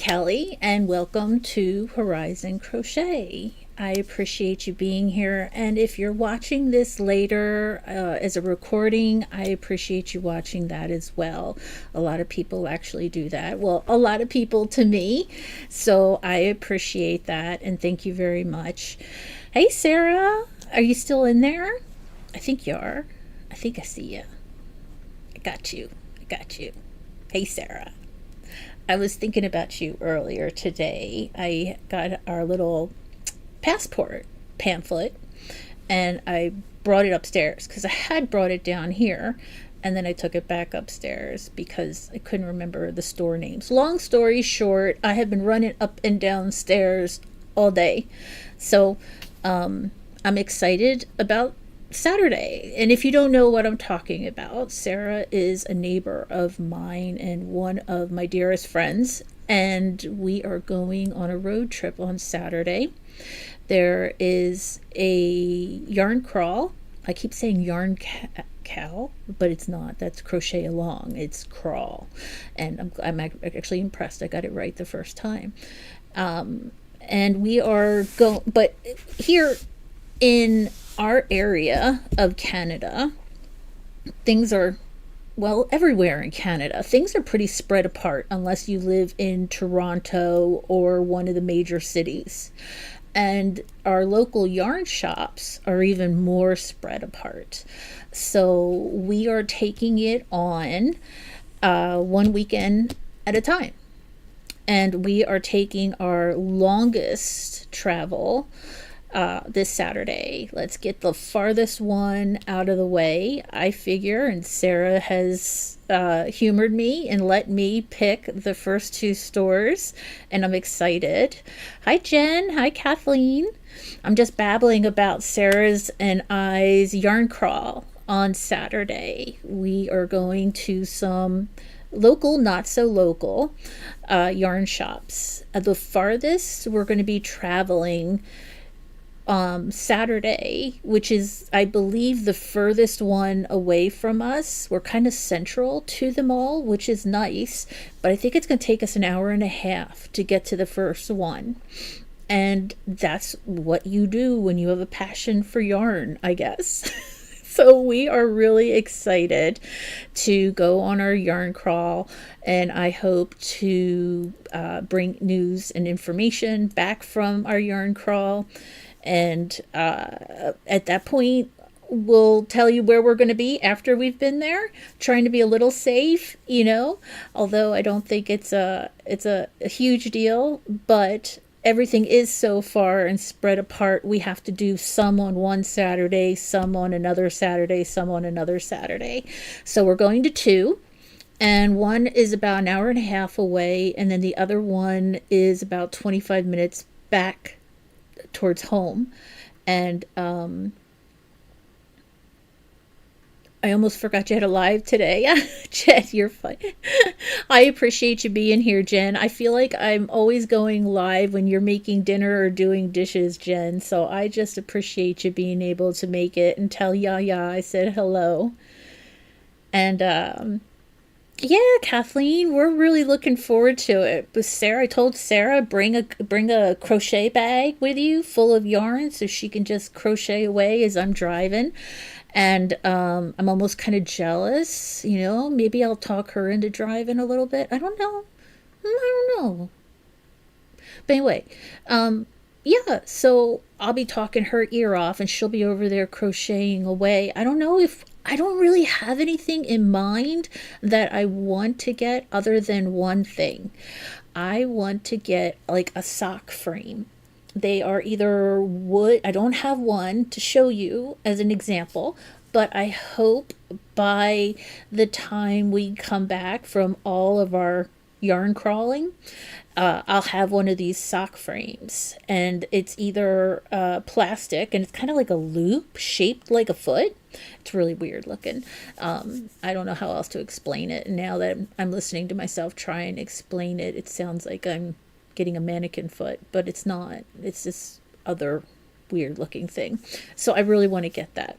Kelly, and welcome to Horizon Crochet. I appreciate you being here, and if you're watching this later as a recording, I appreciate you watching that as well. A lot of people actually do that. Well, a lot of people to me, so I appreciate that, and thank you very much. Hey, Sarah, are you still in there? I think you are. I think I see you. I got you. I got you. Hey, Sarah. I was thinking about you earlier today. I got our little passport pamphlet and I brought it upstairs because I had brought it down here and then I took it back upstairs because I couldn't remember the store names. Long story short, I have been running up and down stairs all day. So I'm excited about Saturday. And if you don't know what I'm talking about, Sarah is a neighbor of mine and one of my dearest friends. And we are going on a road trip on Saturday. There is a yarn crawl. I keep saying yarn cow, but it's not. That's crochet along. It's crawl. And I'm actually impressed. I got it right the first time. And we are going, but here in our area of Canada, things are, well, everywhere in Canada, things are pretty spread apart unless you live in Toronto or one of the major cities. And our local yarn shops are even more spread apart. So we are taking it on one weekend at a time. And we are taking our longest travel this Saturday. Let's get the farthest one out of the way, I figure, and Sarah has humored me and let me pick the first two stores, and I'm excited. Hi Jen, hi Kathleen. I'm just babbling about Sarah's and I's yarn crawl on Saturday. We are going to some local, not so local yarn shops. The farthest we're going to be traveling Saturday, which is, I believe, the furthest one away from us. We're kind of central to them all, which is nice, but I think it's going to take us an hour and a half to get to the first one. And that's what you do when you have a passion for yarn, I guess. So we are really excited to go on our yarn crawl, and I hope to bring news and information back from our yarn crawl. And at that point, we'll tell you where we're going to be after we've been there, trying to be a little safe, although I don't think it's a huge deal, but everything is so far and spread apart. We have to do some on one Saturday, some on another Saturday, some on another Saturday. So we're going to two, and one is about an hour and a half away, and then the other one is about 25 minutes back towards home. And I almost forgot you had a live today. Jen, you're fun. I appreciate you being here, Jen. I feel like I'm always going live when you're making dinner or doing dishes, Jen. So I just appreciate you being able to make it and tell Yaya I said hello. And yeah, Kathleen, we're really looking forward to it. But Sarah, I told Sarah bring a crochet bag with you full of yarn so she can just crochet away as I'm driving. And I'm almost kind of jealous, Maybe I'll talk her into driving a little bit. I don't know. But anyway, yeah, so I'll be talking her ear off and she'll be over there crocheting away. I don't really have anything in mind that I want to get other than one thing. I want to get like a sock frame. They are either wood. I don't have one to show you as an example, but I hope by the time we come back from all of our yarn crawling, I'll have one of these sock frames, and it's either plastic and it's kind of like a loop shaped like a foot. It's really weird looking. I don't know how else to explain it. And now that I'm listening to myself try and explain it, it sounds like I'm getting a mannequin foot, but it's not. It's this other weird looking thing. So I really want to get that.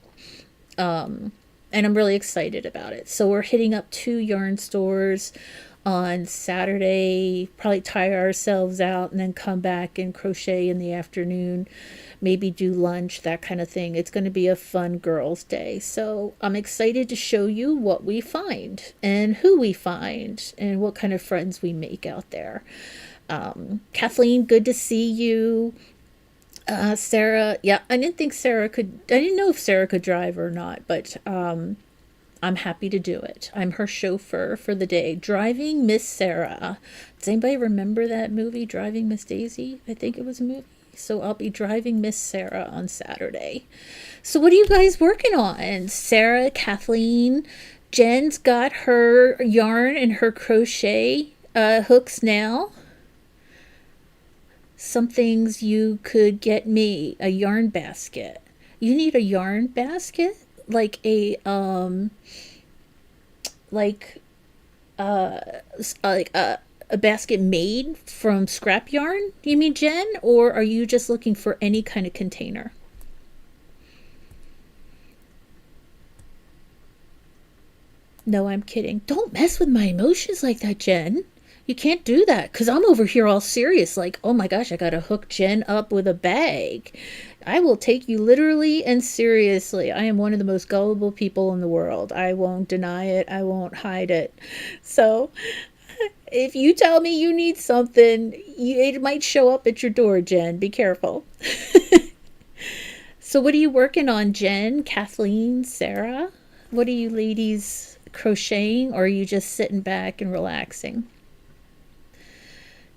And I'm really excited about it. So we're hitting up 2 yarn stores on Saturday, probably tire ourselves out and then come back and crochet in the afternoon, maybe do lunch, that kind of thing. It's going to be a fun girls' day. So I'm excited to show you what we find and who we find and what kind of friends we make out there. Kathleen, good to see you. Sarah, yeah, I didn't think Sarah could, I didn't know if Sarah could drive or not, but I'm happy to do it. I'm her chauffeur for the day. Driving Miss Sarah. Does anybody remember that movie, Driving Miss Daisy? I think it was a movie. So I'll be driving Miss Sarah on Saturday. So what are you guys working on? Sarah, Kathleen, Jen's got her yarn and her crochet hooks now. Some things you could get me a yarn basket. You need a yarn basket? Like a like like a basket made from scrap yarn, you mean, Jen? Or are you just looking for any kind of container? No, I'm kidding. Don't mess with my emotions like that, Jen. You can't do that because I'm over here all serious, like, oh my gosh, I gotta hook Jen up with a bag. I will take you literally and seriously. I am one of the most gullible people in the world. I won't deny it, I won't hide it. So, if you tell me you need something, it might show up at your door, Jen. Be careful. So, what are you working on, Jen, Kathleen, Sarah? What are you ladies crocheting, or are you just sitting back and relaxing?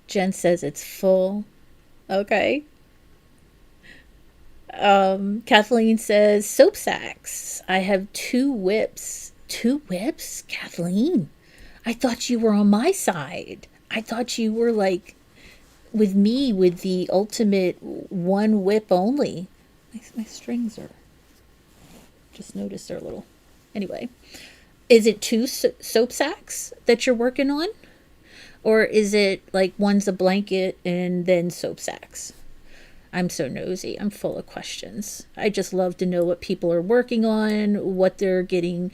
Jen says it's full. Okay. Kathleen says soap sacks. I have 2 whips. 2 whips? Kathleen, I thought you were on my side. I thought you were like with me with the ultimate 1 whip only. My strings are, just noticed they're a little. Anyway, is it 2 soap sacks that you're working on? Or is it like one's a blanket and then soap sacks? I'm so nosy. I'm full of questions. I just love to know what people are working on, what they're getting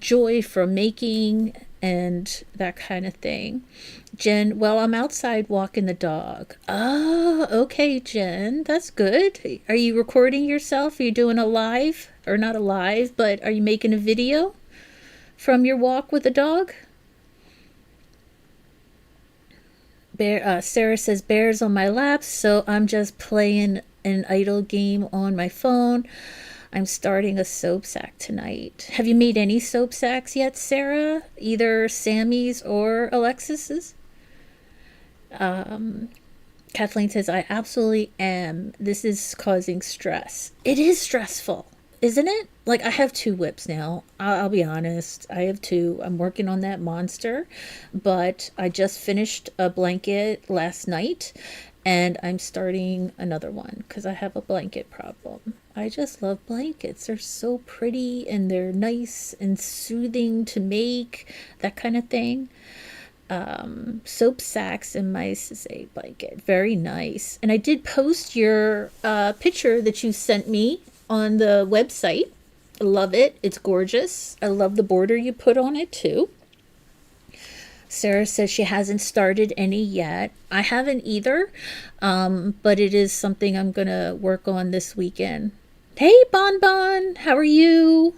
joy from making, and that kind of thing. Jen, well, I'm outside walking the dog. Oh, okay, Jen. That's good. Are you recording yourself? Are you doing a live? Or not a live, but are you making a video from your walk with the dog? Sarah says bears on my lap, so I'm just playing an idle game on my phone. I'm starting a soap sack tonight. Have you made any soap sacks yet, Sarah? Either Sammy's or Alexis's? Kathleen says, I absolutely am. This is causing stress. It is stressful, isn't it? Like, I have 2 whips now. I'll be honest. I have 2. I'm working on that monster, but I just finished a blanket last night, and I'm starting another one because I have a blanket problem. I just love blankets. They're so pretty and they're nice and soothing to make, that kind of thing. Soap sacks in my Sisay blanket. Very nice. And I did post your picture that you sent me on the website. I love it. It's gorgeous. I love the border you put on it too. Sarah says she hasn't started any yet. I haven't either, but it is something I'm going to work on this weekend. Hey, Bon Bon, how are you?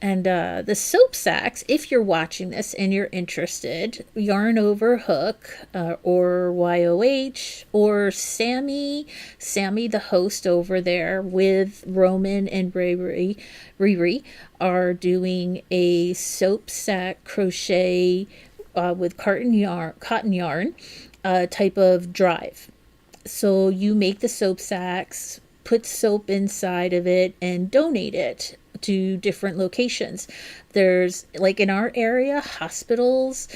And the soap sacks, if you're watching this and you're interested, Yarn Over Hook or YOH or Sammy, the host over there with Roman and Riri are doing a soap sack crochet with cotton yarn type of drive. So you make the soap sacks, put soap inside of it, and donate it to different locations. There's, like in our area, hospitals,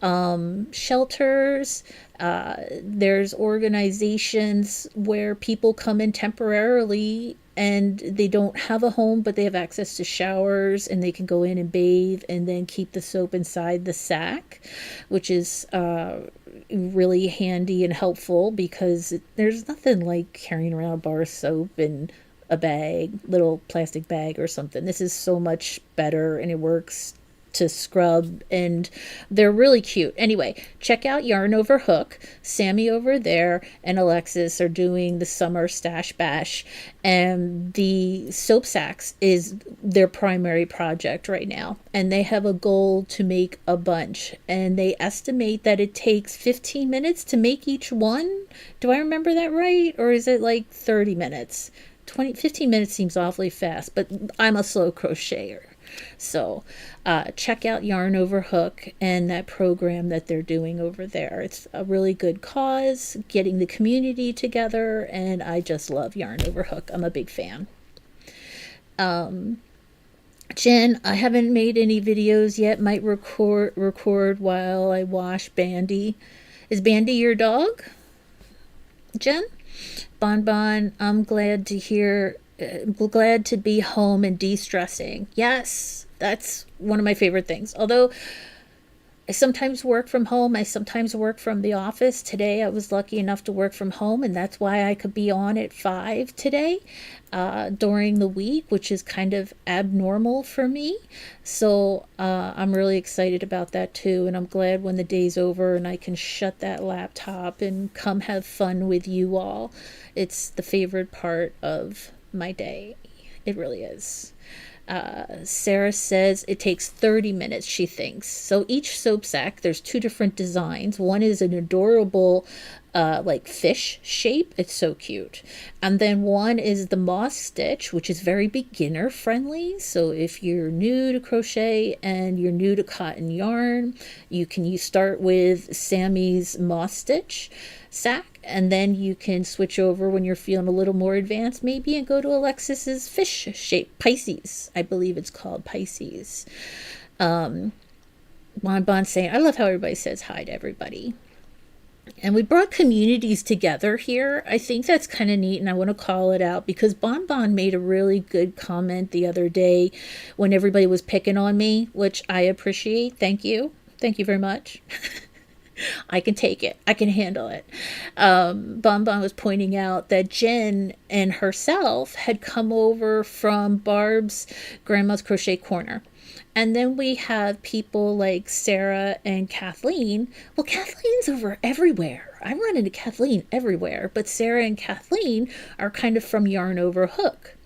shelters, there's organizations where people come in temporarily and they don't have a home, but they have access to showers and they can go in and bathe and then keep the soap inside the sack, which is really handy and helpful because there's nothing like carrying around a bar of soap and a bag, little plastic bag or something. This is so much better, and it works to scrub, and they're really cute. Anyway, check out Yarn Over Hook. Sammy over there and Alexis are doing the summer stash bash, and the soap sacks is their primary project right now, and they have a goal to make a bunch, and they estimate that it takes 15 minutes to make each one. Do I remember that right, or is it like 30 minutes? 15 minutes seems awfully fast, but I'm a slow crocheter. So check out Yarn Over Hook and that program that they're doing over there. It's a really good cause, getting the community together, and I just love Yarn Over Hook. I'm a big fan. Jen, I haven't made any videos yet. Might record while I wash Bandy. Is Bandy your dog, Jen? Bon, I'm glad to hear. Glad to be home and de-stressing. Yes, that's one of my favorite things. Although I sometimes work from home, I sometimes work from the office. Today I was lucky enough to work from home, and that's why I could be on at 5 today during the week, which is kind of abnormal for me. So I'm really excited about that too, and I'm glad when the day's over and I can shut that laptop and come have fun with you all. It's the favorite part of my day. It really is. Sarah says it takes 30 minutes, she thinks. So each soap sack, there's 2 different designs. One is an adorable like fish shape. It's so cute. And then one is the moss stitch, which is very beginner friendly. So if you're new to crochet and you're new to cotton yarn, you start with Sammy's moss stitch sack, and then you can switch over when you're feeling a little more advanced maybe and go to Alexis's fish shape, Pisces. I believe it's called Pisces. Bon saying, I love how everybody says hi to everybody. And we brought communities together here. I think that's kind of neat, and I want to call it out because Bon made a really good comment the other day when everybody was picking on me, which I appreciate. Thank you. Thank you very much. I can take it. I can handle it. Bon was pointing out that Jen and herself had come over from Barb's Grandma's Crochet Corner. And then we have people like Sarah and Kathleen. Well, Kathleen's over everywhere. I run into Kathleen everywhere. But Sarah and Kathleen are kind of from Yarn Over Hook.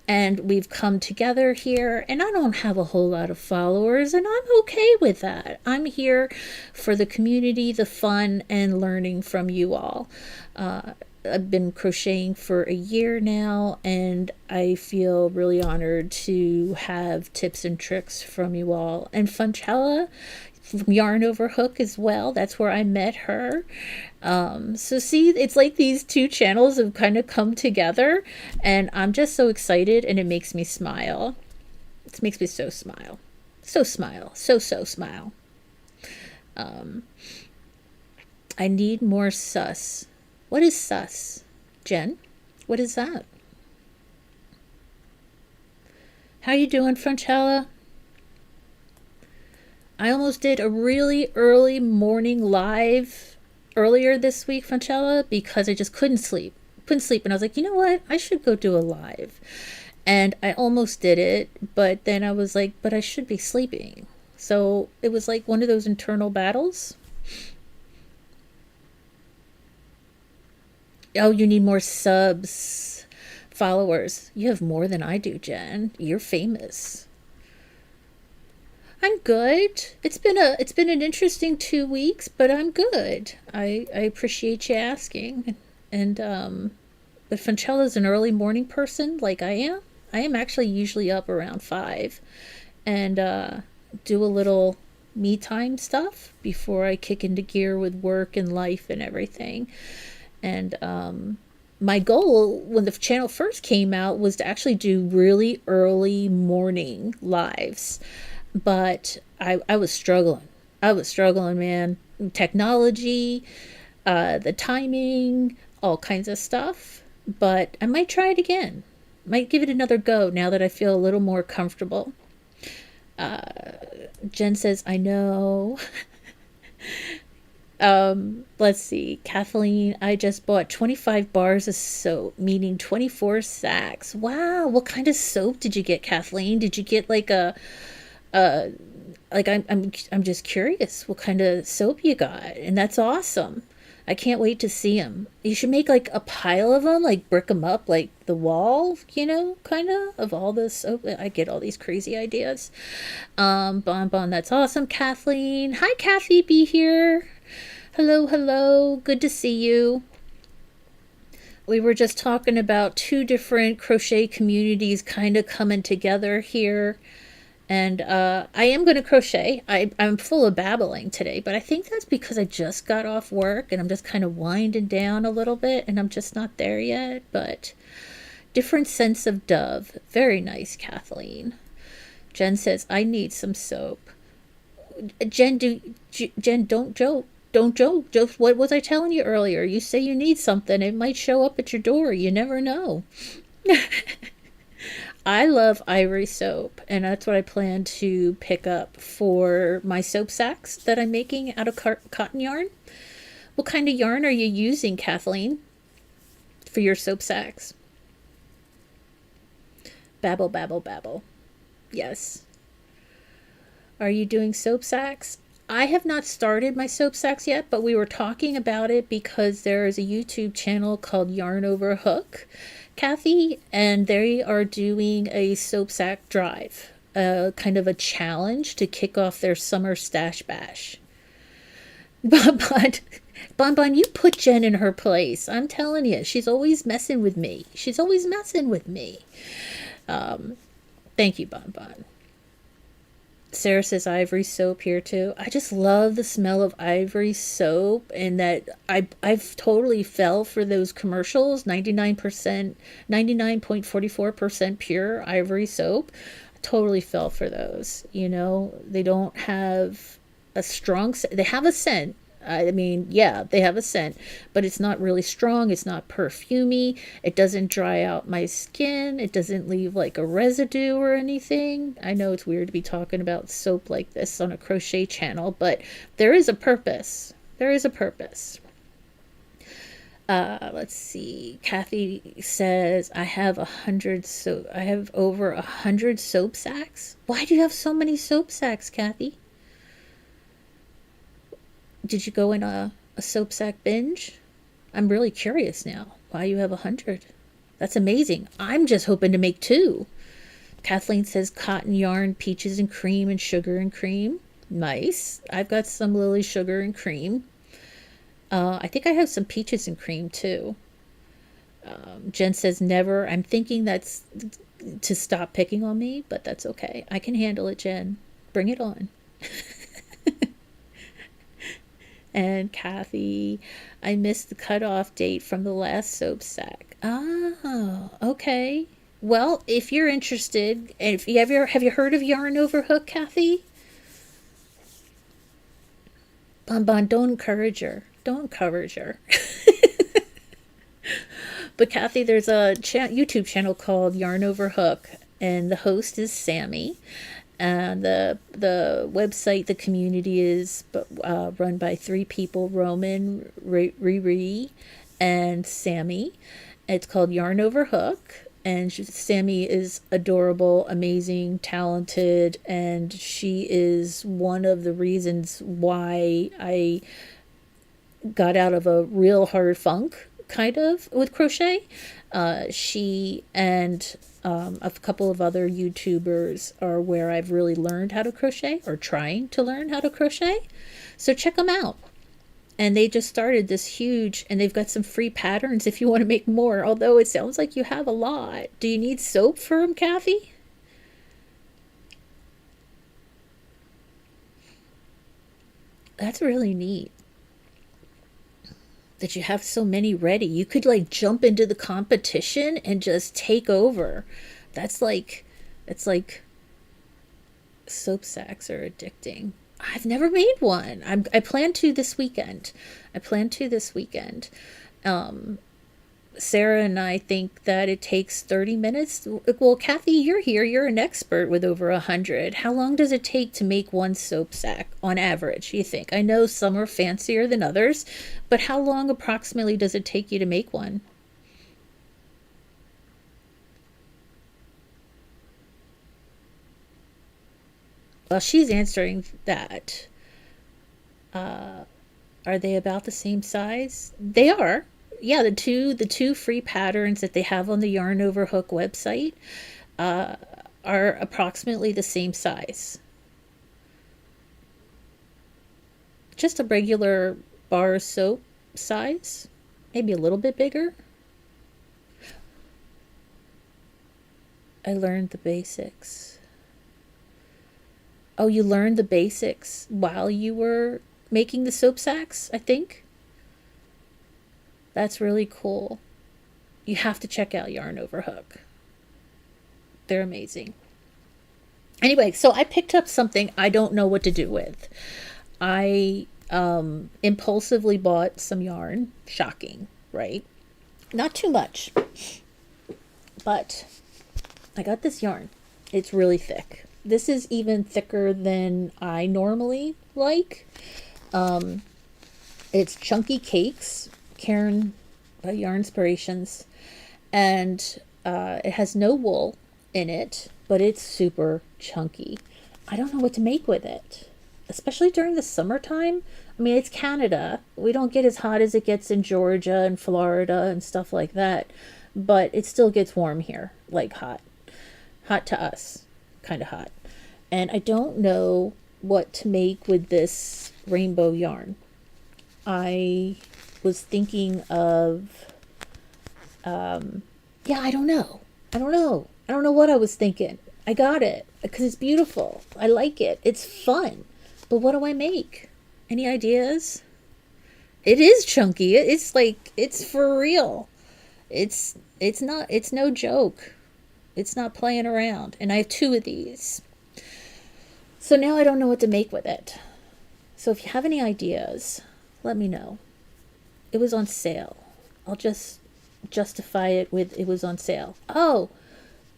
And we've come together here, and I don't have a whole lot of followers, and I'm okay with that. I'm here for the community, the fun, and learning from you all. I've been crocheting for a year now, and I feel really honored to have tips and tricks from you all. And Funchella from Yarn Over Hook as well. That's where I met her. So see, it's like these 2 channels have kind of come together, and I'm just so excited, and it makes me smile. It makes me so smile. So smile. So smile. I need more sus. What is sus, Jen? What is that? How you doing, Franchella? I almost did a really early morning live earlier this week, Franchella, because I just couldn't sleep. And I was like, you know what? I should go do a live. And I almost did it, but then I was like, but I should be sleeping. So it was like one of those internal battles. Oh, you need more subs, followers. You have more than I do, Jen. You're famous. I'm good. It's been an interesting 2 weeks, but I'm good. I appreciate you asking. And but Funchella's an early morning person like I am. I am actually usually up around 5 and do a little me time stuff before I kick into gear with work and life and everything. And my goal when the channel first came out was to actually do really early morning lives. But I was struggling. Man. Technology, the timing, all kinds of stuff. But I might try it again. Might give it another go now that I feel a little more comfortable. Jen says, I know. Let's see. Kathleen, I just bought 25 bars of soap, meaning 24 sacks. Wow. What kind of soap did you get, Kathleen? Did you get like a like I'm just curious what kind of soap you got. And that's awesome. I can't wait to see them. You should make like a pile of them, like brick them up like the wall, kind of all this soap. I get all these crazy ideas. Bon Bon, that's awesome. Kathleen. Hi, Kathy, be here. Hello, hello. Good to see you. We were just talking about two different crochet communities kind of coming together here. And I am going to crochet. I'm full of babbling today, but I think that's because I just got off work and I'm just kind of winding down a little bit and I'm just not there yet. But different sense of dove. Very nice, Kathleen. Jen says, I need some soap. Jen, don't joke. Don't joke. Just what was I telling you earlier? You say you need something, it might show up at your door. You never know. I love ivory soap, and that's what I plan to pick up for my soap sacks that I'm making out of cotton yarn. What kind of yarn are you using, Kathleen, for your soap sacks? Babble, babble, babble. Yes. Are you doing soap sacks? I have not started my soap sacks yet, but we were talking about it because there is a YouTube channel called Yarn Over Hook, Kathy, and they are doing a soap sack drive, kind of a challenge to kick off their summer stash bash. Bon, you put Jen in her place. I'm telling you, she's always messing with me. Thank you, Bon. Sarah says ivory soap here too. I just love the smell of ivory soap, and that I've totally fell for those commercials. 99.44% pure ivory soap. I totally fell for those. They don't have a strong scent. They have a scent. I mean, yeah, they have a scent, but it's not really strong. It's not perfumey. It doesn't dry out my skin. It doesn't leave like a residue or anything. I know it's weird to be talking about soap like this on a crochet channel, but there is a purpose. Let's see. Kathy says, I have over 100 soap sacks. Why do you have so many soap sacks, Kathy? Did you go in a soap sack binge? I'm really curious now why you have 100. That's amazing. I'm just hoping to make 2. Kathleen says cotton yarn, peaches and cream, and sugar and cream. Nice. I've got some Lily sugar and cream. I think I have some peaches and cream too. Jen says never. I'm thinking that's to stop picking on me, but that's okay. I can handle it, Jen. Bring it on. And Kathy, I missed the cutoff date from the last soap sack. Oh, okay. Well, if you're interested, and if you have you heard of Yarn Over Hook, Kathy? Bon, don't encourage her. But Kathy, there's a YouTube channel called Yarn Over Hook, and the host is Sammy. The website, the community is run by 3 people, Roman, Riri, and Sammy. It's called Yarn Over Hook, and Sammy is adorable, amazing, talented, and she is one of the reasons why I got out of a real hard funk, kind of, with crochet. She and a couple of other YouTubers are where I've really learned how to crochet, or trying to learn how to crochet. So check them out. And they just started this huge, and they've got some free patterns if you want to make more, although it sounds like you have a lot. Do you need soap for them, Kathy? That's really neat that you have so many ready. You could like jump into the competition and just take over. It's like soap sacks are addicting. I've never made one. I plan to this weekend. Sarah and I think that it takes 30 minutes. Well, Kathy, you're here. You're an expert with over 100. How long does it take to make one soap sack on average, you think? I know some are fancier than others, but how long approximately does it take you to make one? Well, she's answering that. Are they about the same size? They are. Yeah, the two free patterns that they have on the Yarn Over Hook website uh, are approximately the same size. Just a regular bar soap size, maybe a little bit bigger. I learned the basics. Oh, you learned the basics while you were making the soap sacks, I think. That's really cool. You have to check out Yarn Over Hook. They're amazing. Anyway, so I picked up something I don't know what to do with. I impulsively bought some yarn. Shocking, right? Not too much, but I got this yarn. It's really thick. This is even thicker than I normally like. It's Chunky Cakes, Karen Yarn Inspirations, and it has no wool in it, but it's super chunky. I don't know what to make with it, especially during the summertime. I mean, it's Canada. We don't get as hot as it gets in Georgia and Florida and stuff like that, but it still gets warm here, like hot. Hot to us, kind of hot. And I don't know what to make with this rainbow yarn. I was thinking of, yeah, I don't know. I don't know. I don't know what I was thinking. I got it because it's beautiful. I like it. It's fun. But what do I make? Any ideas? It is chunky. It's like it's for real. It's not, it's no joke. It's not playing around. And I have two of these. So now I don't know what to make with it. So if you have any ideas, let me know. It was on sale. I'll just justify it with it was on sale. Oh,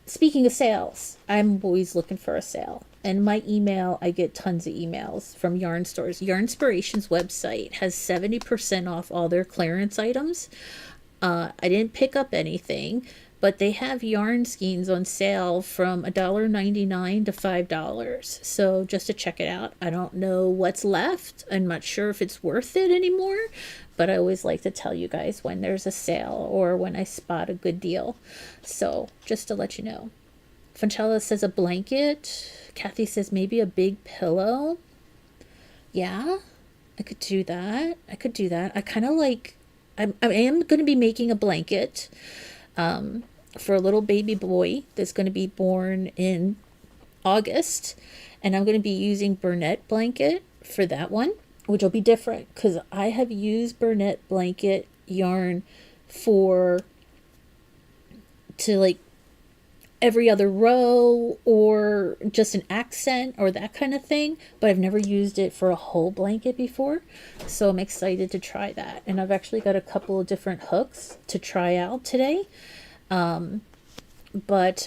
speaking of sales, I'm always looking for a sale. And my email, I get tons of emails from yarn stores. Yarn Inspirations website has 70% off all their clearance items. I didn't pick up anything, but they have yarn skeins on sale from $1.99 to $5. So just to check it out. I don't know what's left. I'm not sure if it's worth it anymore, but I always like to tell you guys when there's a sale or when I spot a good deal. So just to let you know. Fanchella says a blanket. Kathy says maybe a big pillow. Yeah, I could do that. I could do that. I kind of like, I am going to be making a blanket for a little baby boy that's going to be born in August. And I'm going to be using Burnett blanket for that one, which will be different because I have used Burnett blanket yarn to like every other row or just an accent or that kind of thing, but I've never used it for a whole blanket before, so I'm excited to try that. And I've actually got a couple of different hooks to try out today, but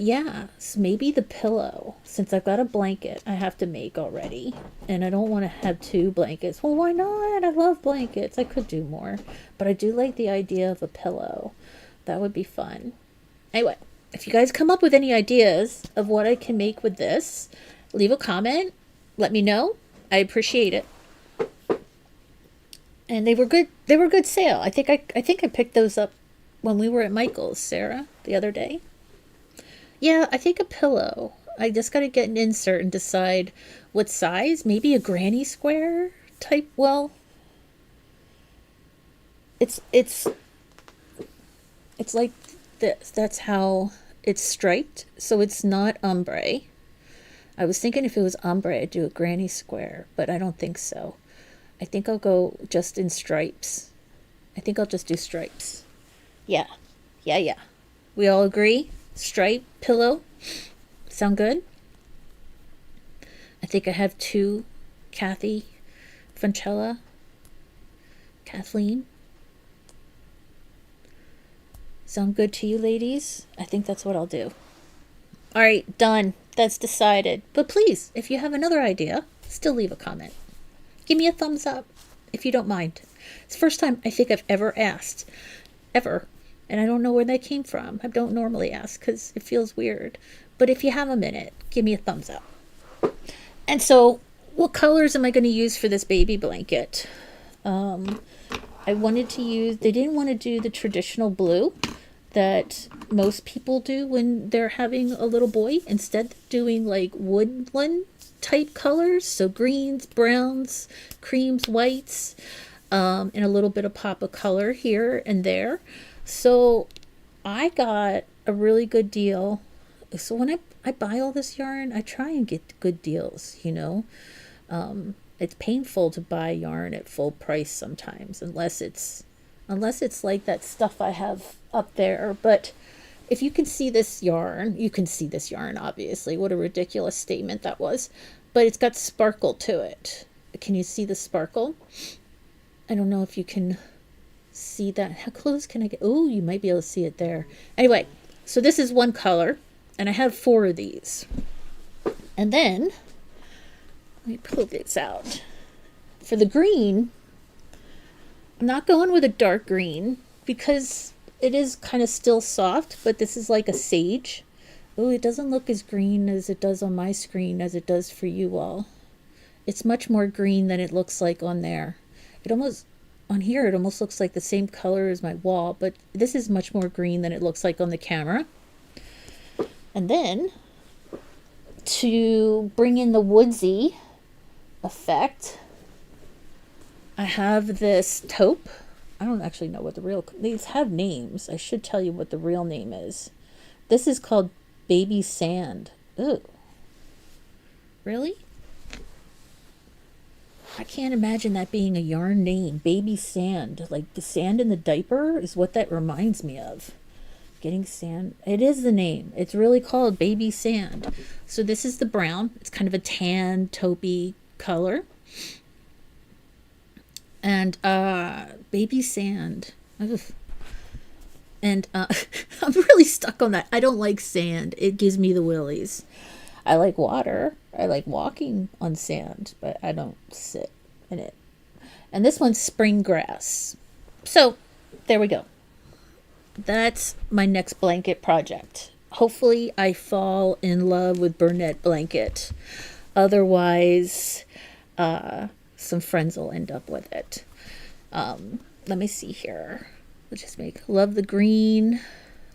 yeah, so maybe the pillow, since I've got a blanket I have to make already and I don't want to have two blankets. Well, why not? I love blankets. I could do more, but I do like the idea of a pillow. That would be fun. Anyway, if you guys come up with any ideas of what I can make with this, leave a comment. Let me know. I appreciate it. And they were good. They were good sale. I think I picked those up when we were at Michael's, Sarah, the other day. Yeah, I think a pillow. I just got to get an insert and decide what size. Maybe a granny square type. Well, it's like this. That's how it's striped, so it's not ombre. I was thinking if it was ombre I'd do a granny square, but I don't think so. I think I'll go just in stripes. I think I'll just do stripes. Yeah. We all agree? Stripe pillow. Sound good? I think I have two. Kathy, Fanchella, Kathleen. Sound good to you, ladies? I think that's what I'll do. All right, done. That's decided. But please, if you have another idea, still leave a comment. Give me a thumbs up if you don't mind. It's the first time I think I've ever asked. Ever. And I don't know where that came from. I don't normally ask because it feels weird. But if you have a minute, give me a thumbs up. And so, what colors am I going to use for this baby blanket? I wanted to use, they didn't want to do the traditional blue that most people do when they're having a little boy. Instead, doing like woodland type colors. So greens, browns, creams, whites, and a little bit of pop of color here and there. So I got a really good deal. So when I buy all this yarn, I try and get good deals, you know. It's painful to buy yarn at full price sometimes, unless it's like that stuff I have up there. But if you can see this yarn, you can see this yarn, obviously. What a ridiculous statement that was. But it's got sparkle to it. Can you see the sparkle? I don't know if you can see that. How close can I get? Oh, you might be able to see it there. Anyway, so this is one color, and I have 4 of these. And then let me pull this out. For the green, I'm not going with a dark green because it is kind of still soft, but this is like a sage. Oh, it doesn't look as green as it does on my screen as it does for you all. It's much more green than it looks like on there. It almost, on here, it almost looks like the same color as my wall, but this is much more green than it looks like on the camera. And then, to bring in the woodsy effect, I have this taupe. I don't actually know what the real, these have names. I should tell you what the real name is. This is called Baby Sand. Ooh. Really? I can't imagine that being a yarn name. Baby Sand. Like the sand in the diaper is what that reminds me of. Getting sand. It is the name. It's really called Baby Sand. So this is the brown. It's kind of a tan, taupey color. And Baby Sand. Ugh. And I'm really stuck on that. I don't like sand. It gives me the willies. I like water. I like walking on sand, but I don't sit in it. And this one's spring grass. So there we go. That's my next blanket project. Hopefully I fall in love with Burnett blanket. Otherwise, some friends will end up with it. Let me see here. Let's just make, love the green.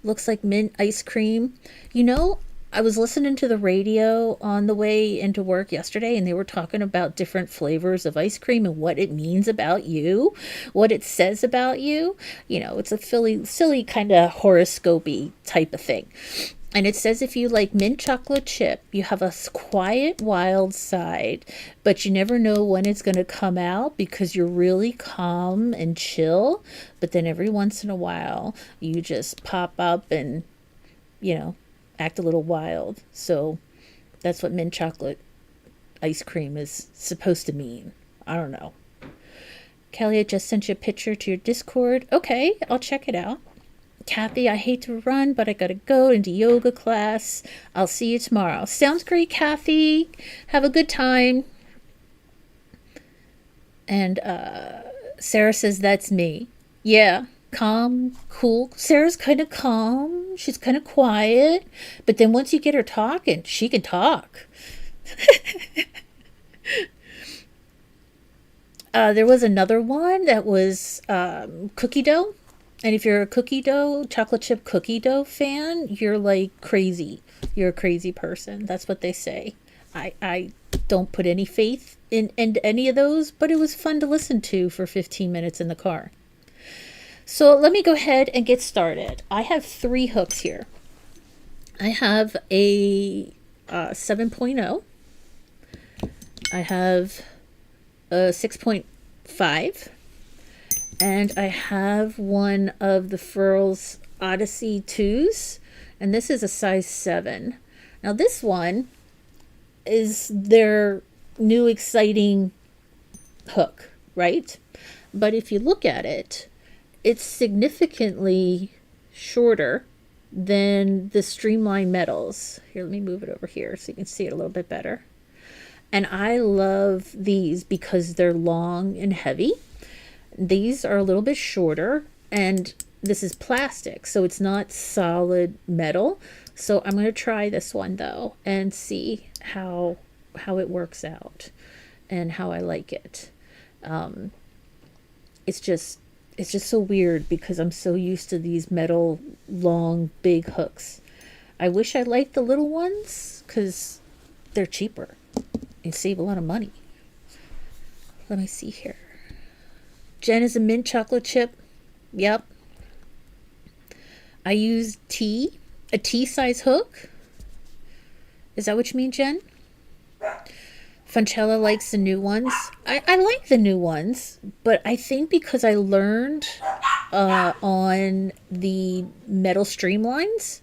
Looks like mint ice cream. You know, I was listening to the radio on the way into work yesterday, and they were talking about different flavors of ice cream and what it means about you, what it says about you. You know, it's a silly kind of horoscopy type of thing. And it says if you like mint chocolate chip, you have a quiet, wild side, but you never know when it's going to come out because you're really calm and chill. But then every once in a while, you just pop up and, you know, act a little wild. So that's what mint chocolate ice cream is supposed to mean. I don't know. Kelly, I just sent you a picture to your Discord. Okay, I'll check it out. Kathy, I hate to run, but I gotta go into yoga class. I'll see you tomorrow. Sounds great, Kathy. Have a good time. And Sarah says, that's me. Yeah, calm, cool. Sarah's kind of calm. She's kind of quiet. But then once you get her talking, she can talk. There was another one that was cookie dough. And if you're a cookie dough, chocolate chip cookie dough fan, you're like crazy. You're a crazy person. That's what they say. I don't put any faith in any of those, but it was fun to listen to for 15 minutes in the car. So let me go ahead and get started. I have 3 hooks here. I have a 7.0. I have a 6.5. And I have one of the Furls Odyssey 2s, and this is a size 7. Now this one is their new exciting hook, right? But if you look at it, it's significantly shorter than the streamline metals. Here, let me move it over here so you can see it a little bit better. And I love these because they're long and heavy. These are a little bit shorter, and this is plastic, so it's not solid metal. So I'm going to try this one though and see how it works out and how I like it. It's just so weird because I'm so used to these metal long big hooks. I wish I liked the little ones because they're cheaper. You save a lot of money. Let me see here. Jen is a mint chocolate chip. Yep. I use a tea size hook. Is that what you mean, Jen? Funchella likes the new ones. I like the new ones, but I think because I learned on the metal streamlines,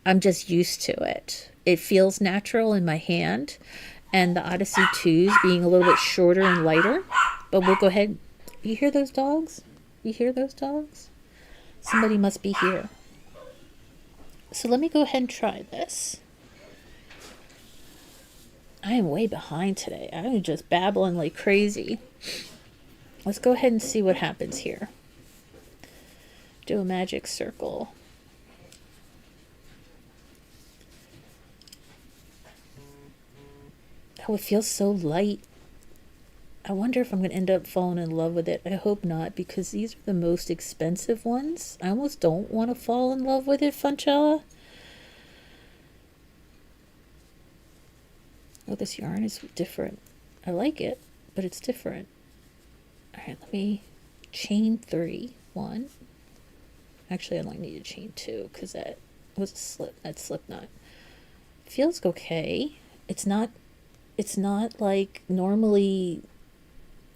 I'm just used to it. It feels natural in my hand, and the Odyssey 2s being a little bit shorter and lighter. But we'll go ahead. You hear those dogs? You hear those dogs? Somebody must be here. So let me go ahead and try this. I am way behind today. I'm just babbling like crazy. Let's go ahead and see what happens here. Do a magic circle. Oh, it feels so light. I wonder if I'm going to end up falling in love with it. I hope not, because these are the most expensive ones. I almost don't want to fall in love with it, Funchella. Oh, this yarn is different. I like it, but it's different. All right, let me chain 3. 1. Actually, I only need to chain 2 because that was a slip knot. Feels okay. It's not like normally.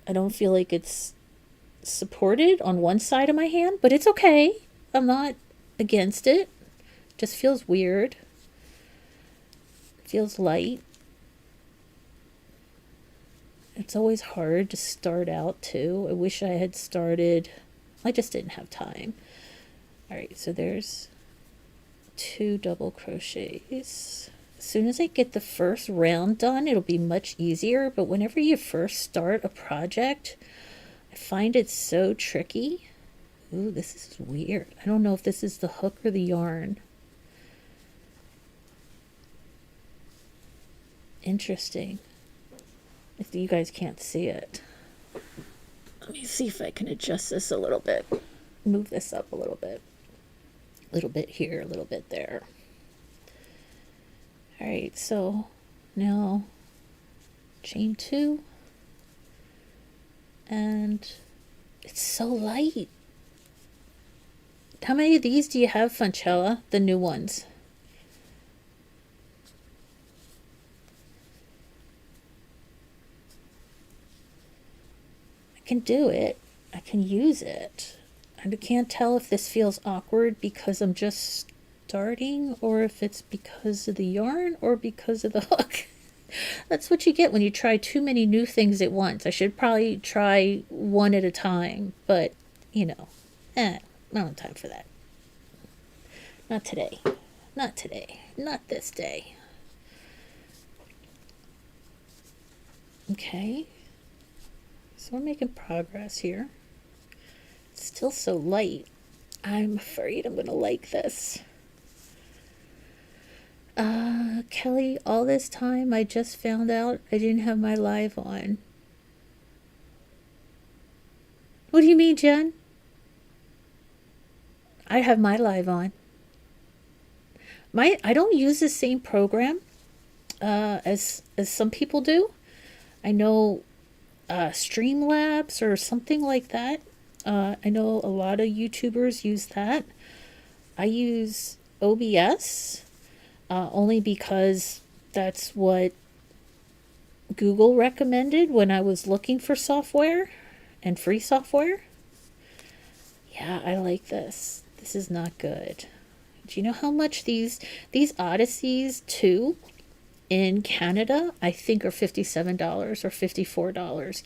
I don't feel like it's supported on one side of my hand, but it's okay. I'm not against it. Just feels weird. Feels light. It's always hard to start out too. I wish I had started. I just didn't have time. All right, so there's 2 double crochets. As soon as I get the first round done, it'll be much easier. But whenever you first start a project, I find it so tricky. Ooh, this is weird. I don't know if this is the hook or the yarn. Interesting. If you guys can't see it. Let me see if I can adjust this a little bit. Move this up a little bit. A little bit here, a little bit there. All right, so now chain 2. And it's so light. How many of these do you have, Funchella? The new ones. I can do it. I can use it. I can't tell if this feels awkward because I'm just starting or if it's because of the yarn or because of the hook. That's what you get when you try too many new things at once. I should probably try one at a time, but you know, I don't have time for that. Not today. Not today. Not this day. Okay. So we're making progress here. It's still so light. I'm afraid I'm going to like this. Kelly, all this time I just found out I didn't have my live on. What do you mean, Jen? I have my live on. I don't use the same program as some people do. I know Streamlabs or something like that. I know a lot of YouTubers use that. I use OBS only because that's what Google recommended when I was looking for software and free software. Yeah, I like this. This is not good. Do you know how much these Odysseys 2 in Canada, I think, are $57 or $54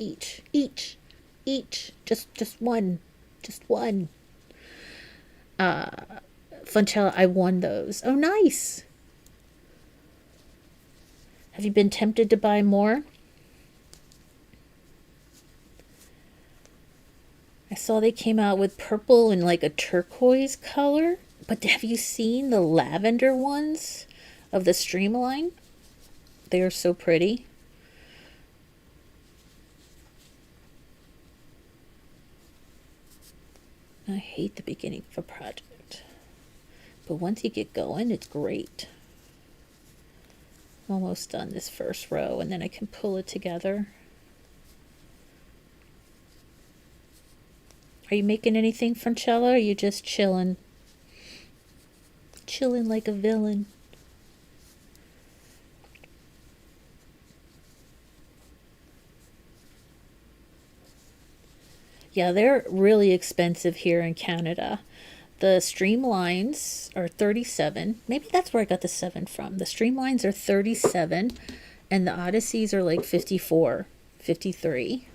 each. Just one. Funchella, I won those. Oh, nice. Have you been tempted to buy more? I saw they came out with purple and like a turquoise color. But have you seen the lavender ones of the Streamline? They are so pretty. I hate the beginning of a project. But once you get going, it's great. I'm almost done this first row, and then I can pull it together. Are you making anything, Funchella, or are you just chilling? Chilling like a villain. Yeah, they're really expensive here in Canada. The Streamlines are 37. Maybe that's where I got the 7 from. The Streamlines are 37 and the Odysseys are like 54, 53.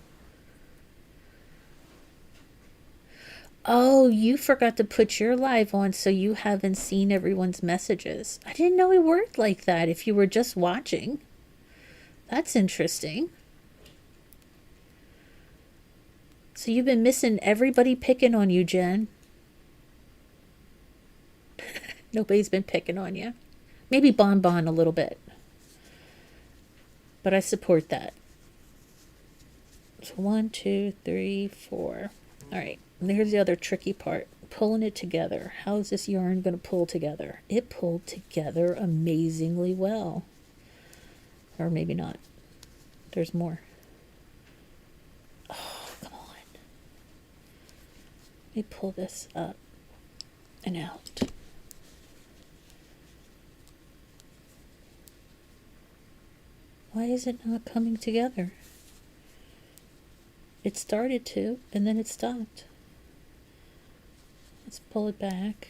Oh, you forgot to put your live on, so you haven't seen everyone's messages. I didn't know it worked like that if you were just watching. That's interesting. So you've been missing everybody picking on you, Jen. Nobody's been picking on you. Maybe Bon Bon a little bit. But I support that. So 1, 2, 3, 4. All right. And here's the other tricky part. Pulling it together. How is this yarn going to pull together? It pulled together amazingly well. Or maybe not. There's more. Oh, come on. Let me pull this up and out. Why is it not coming together? It started to, and then it stopped. Let's pull it back.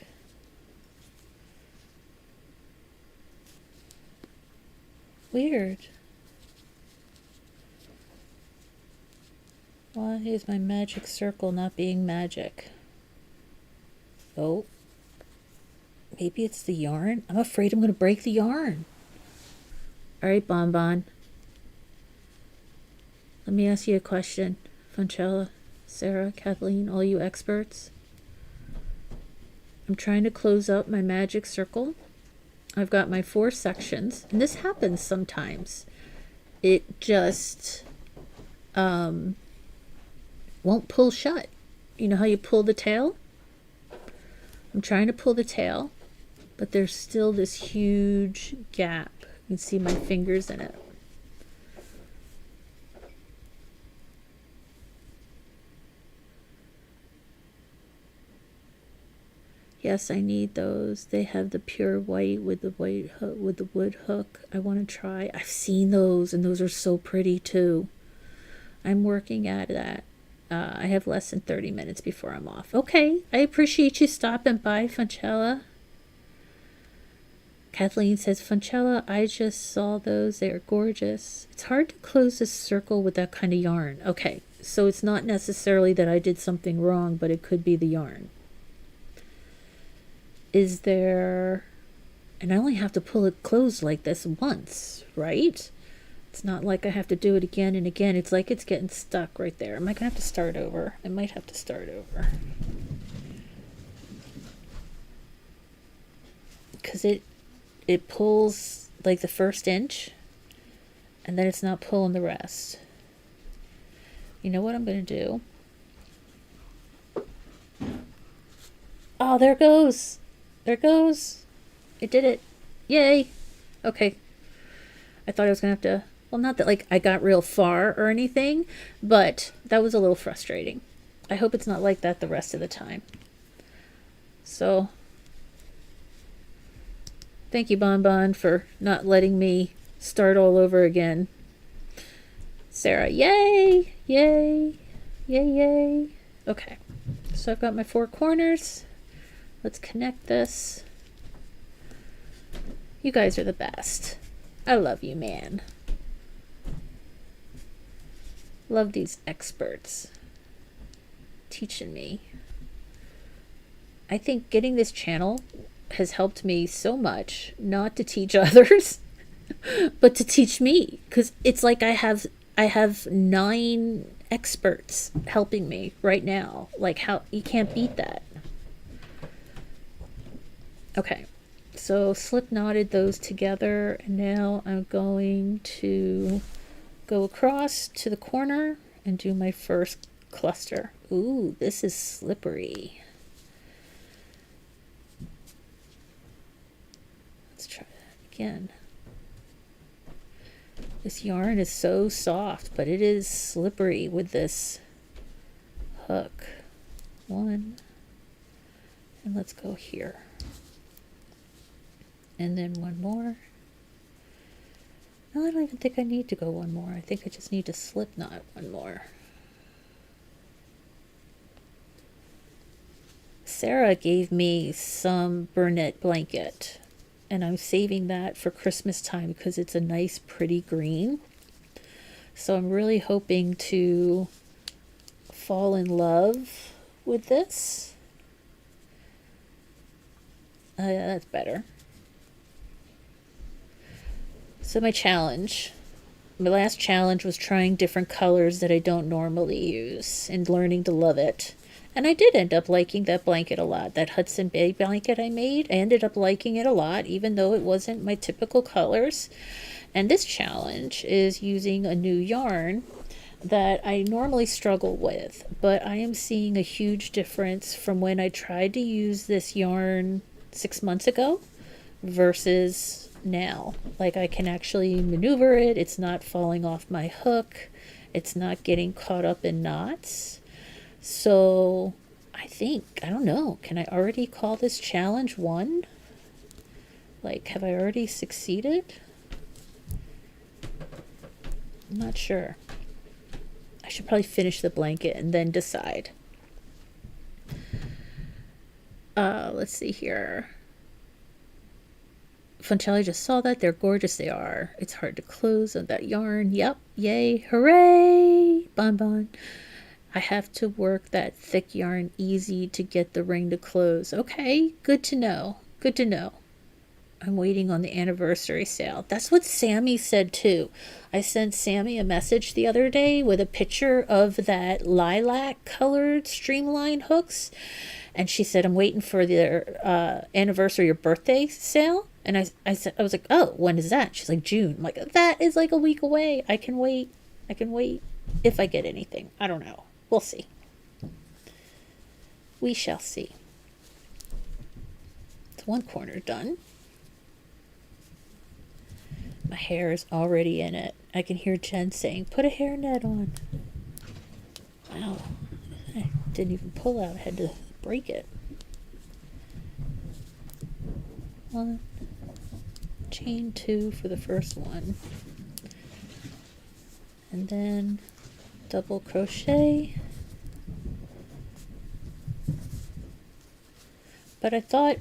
Weird. Why is my magic circle not being magic? Oh. Maybe it's the yarn? I'm afraid I'm going to break the yarn. All right, Bon Bon. Let me ask you a question. Funchella, Sarah, Kathleen, all you experts. I'm trying to close up my magic circle. I've got my 4 sections, and this happens sometimes. It just won't pull shut. You know how you pull the tail? I'm trying to pull the tail, but there's still this huge gap. You can see my fingers in it. Yes, I need those. They have the pure white with the white hook, with the wood hook. I want to try. I've seen those, and those are so pretty too. I'm working at that. I have less than 30 minutes before I'm off. Okay, I appreciate you stopping by, Funchella. Kathleen says, Funchella, I just saw those. They are gorgeous. It's hard to close a circle with that kind of yarn. Okay, so it's not necessarily that I did something wrong, but it could be the yarn. Is there... And I only have to pull it closed like this once, right? It's not like I have to do it again and again. It's like it's getting stuck right there. Am I going to have to start over? I might have to start over. Because it pulls like the first inch, and then it's not pulling the rest. You know what I'm going to do? Oh, there it goes. There it goes. It did it. Yay. Okay. I thought I was going to have to... Well, not that like I got real far or anything, but that was a little frustrating. I hope it's not like that the rest of the time. So, thank you, Bon Bon, for not letting me start all over again. Sarah, yay! Yay! Yay, yay! Okay, so I've got my 4 corners. Let's connect this. You guys are the best. I love you, man. Love these experts teaching me. I think getting this channel has helped me so much, not to teach others, but to teach me, because it's like I have 9 experts helping me right now. Like, how you can't beat that. Okay, so slip knotted those together, and now I'm going to go across to the corner and do my first cluster. Ooh, this is slippery. Let's try that again. This yarn is so soft, but it is slippery with this hook. 1, and let's go here. And then 1 more. No, I don't even think I need to go 1 more. I think I just need to slip knot 1 more. Sarah gave me some Burnett blanket, and I'm saving that for Christmas time because it's a nice pretty green. So I'm really hoping to fall in love with this. That's better. So my last challenge was trying different colors that I don't normally use and learning to love it. And I did end up liking that blanket a lot. That Hudson Bay blanket I made, I ended up liking it a lot, even though it wasn't my typical colors. And this challenge is using a new yarn that I normally struggle with, but I am seeing a huge difference from when I tried to use this yarn 6 months ago versus now. Like, I can actually maneuver it. It's not falling off my hook. It's not getting caught up in knots. So I don't know, can I already call this challenge won? Like, have I already succeeded? I'm not sure. I should probably finish the blanket and then decide. Let's see here. Funchali just saw that. They're gorgeous, they are. It's hard to close on that yarn. Yep, yay, hooray, bon. I have to work that thick yarn easy to get the ring to close. Okay, good to know. Good to know. I'm waiting on the anniversary sale. That's what Sammy said too. I sent Sammy a message the other day with a picture of that lilac colored streamline hooks. And she said, I'm waiting for the anniversary or birthday sale. And I was like, oh, when is that? She's like, June. I'm like, that is like a week away. I can wait. If I get anything. I don't know. We'll see. We shall see. It's 1 corner done. My hair is already in it. I can hear Jen saying, put a hairnet on. Wow. I didn't even pull out. I had to break it. 1. Chain 2 for the first one. And then double crochet. But I thought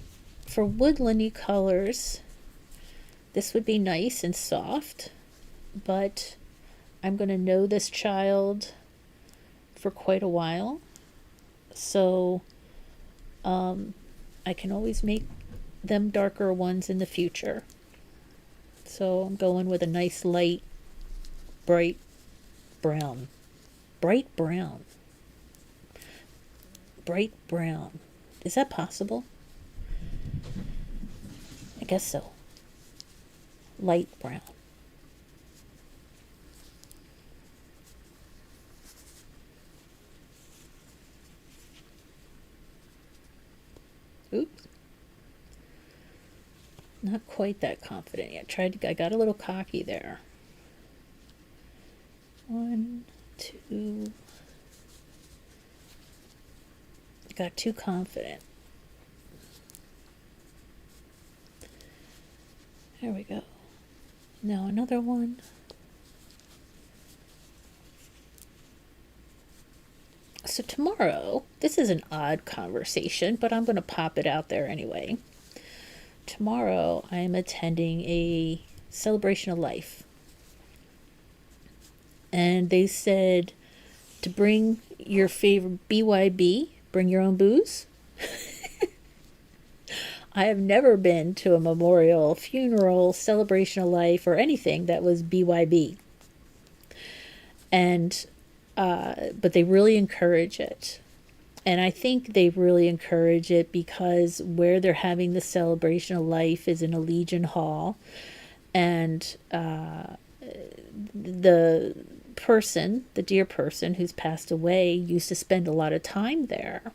for woodlandy colors, this would be nice and soft, but I'm going to know this child for quite a while, so I can always make them darker ones in the future. So I'm going with a nice light, bright brown. Bright brown. Is that possible? I guess so. Light brown. Oops. Not quite that confident yet. I got a little cocky there. 1, 2. Got too confident. There we go. Now another one. So tomorrow, this is an odd conversation, but I'm going to pop it out there anyway. Tomorrow, I am attending a celebration of life. And they said to bring your favorite BYB, bring your own booze. I have never been to a memorial, funeral, celebration of life, or anything that was BYB. And, but they really encourage it. And I think they really encourage it because where they're having the celebration of life is in a Legion Hall. And the person, the dear person who's passed away, used to spend a lot of time there.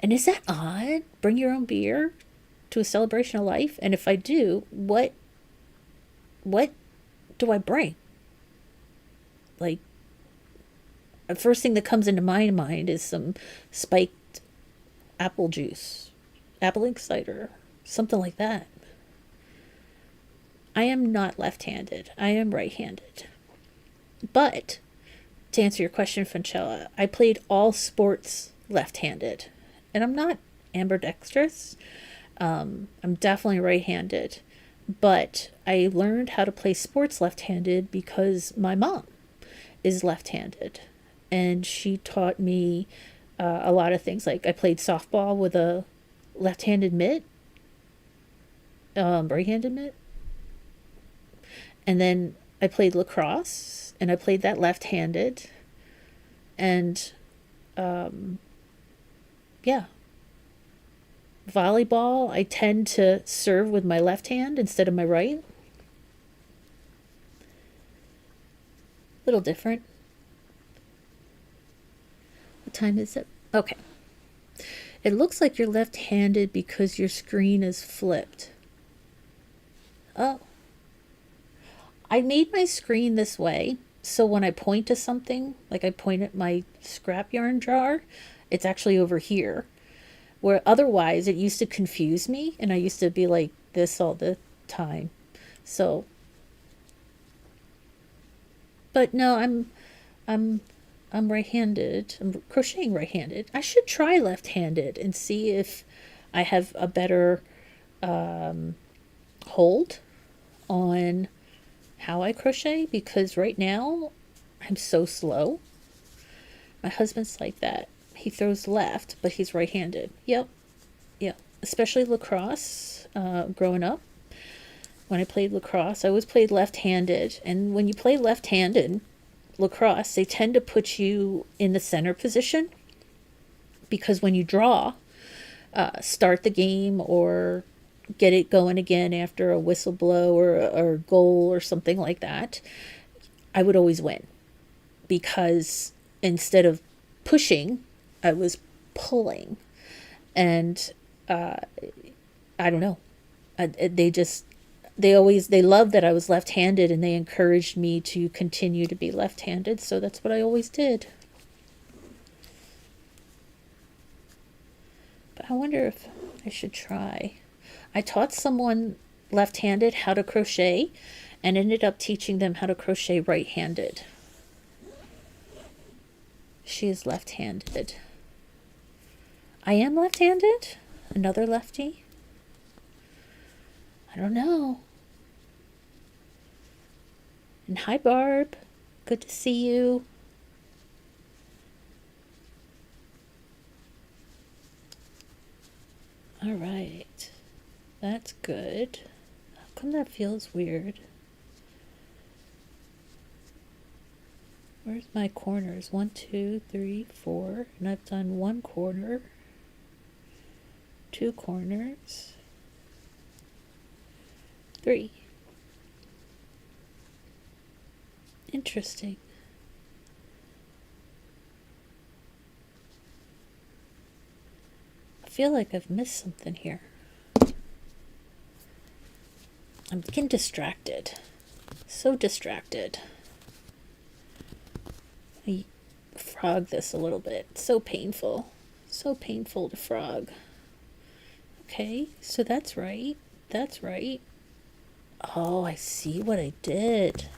And is that odd? Bring your own beer to a celebration of life? And if I do, what do I bring? Like, the first thing that comes into my mind is some spiked apple juice, apple ink cider, something like that. I am not left-handed. I am right-handed. But to answer your question, Francella, I played all sports left-handed. And I'm not ambidextrous. I'm definitely right-handed. But I learned how to play sports left-handed because my mom is left-handed. And she taught me a lot of things. Like I played softball with a left-handed mitt, right-handed mitt. And then I played lacrosse, and I played that left-handed. And, yeah. Volleyball, I tend to serve with my left hand instead of my right. Little different. What time is it? Okay. It looks like you're left-handed because your screen is flipped. Oh. I made my screen this way, so when I point to something, like I point at my scrap yarn jar, it's actually over here. Where otherwise it used to confuse me, and I used to be like this all the time. So, but no, I'm right-handed. I'm crocheting right-handed. I should try left-handed and see if I have a better hold on how I crochet, because right now I'm so slow. My husband's like that. He throws left, but he's right-handed. Yep. Especially lacrosse. Growing up, when I played lacrosse, I always played left-handed. And when you play left-handed lacrosse, they tend to put you in the center position, because when you draw, start the game or get it going again after a whistle blow or a goal or something like that, I would always win, because instead of pushing, I was pulling. And I don't know, they loved that I was left-handed, and they encouraged me to continue to be left-handed, so that's what I always did. But I wonder if I should try. I taught someone left-handed how to crochet and ended up teaching them how to crochet right-handed. She is left-handed. I am left-handed? Another lefty? I don't know. And hi, Barb. Good to see you. All right. That's good. How come that feels weird? Where's my corners? 1, 2, 3, 4. And I've done one corner. 2 corners. 3. Interesting. I feel like I've missed something here. I'm getting distracted. So distracted. I frog this a little bit. So painful. So painful to frog. Okay, so that's right. That's right. Oh, I see what I did.